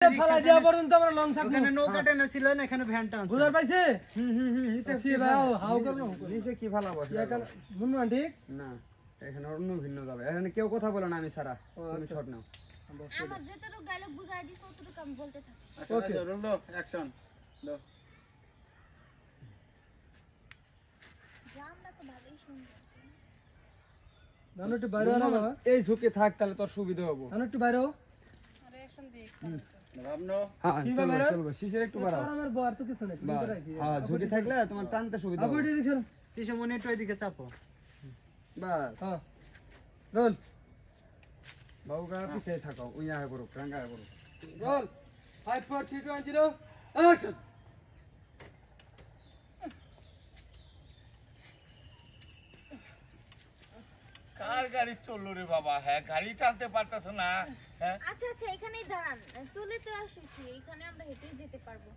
ফালা দেওয়া পর্যন্ত আমরা লং থাকবো। ওখানে নৌকা টেনে ছিল না, এখানে ভ্যানটা আছে। বুঝার পাইছে? নিচে সে ভাই হাউ করো নিচে কি ভালো বসে বুনমান ঠিক না, এখানে অন্য ভিন্ন যাবে। এখানে কেউ কথা বলে না, আমি সারা তুমি শট নাও। আমার যেটুকু ডায়লগ বুঝাই দিছ ততটুকু আমি বলতে থাকি। ওকে রোল দাও, অ্যাকশন দাও। গ্রামটা তো ভালোই সুন্দর। নানু একটু বাইরে আনা বাবা। এই ঝুঁকে থাক, তাহলে তোর সুবিধা হবে। নানু একটু বাইরে হও। ভাবনো হ্যাঁ কি চলবে ব্যাপার? চলবে, শিশের একটু বাড়াও। আমার বর তো কিছু নেই বাহ, হ্যাঁ ঝুঁকে থাকলে তোমার টানতে সুবিধা আবু হবে। এটি দেখছো তিসে মনে একটু এদিকে চাপো। বাস হ্যাঁ রোল বাবু কা পিছে থাকো, উইয়া হে করো, রাঙ্গা হে করো। Role 5 4 3 2 1 0 action. কার গাড়ি চললো রে বাবা? হ্যাঁ গাড়ি টানতে পারতেছ না? হ্যাঁ আচ্ছা আচ্ছা এখানেই দাঁড়ান, চলে তো আসেছি, এখানে আমরা হেঁটেই যেতে পারবো।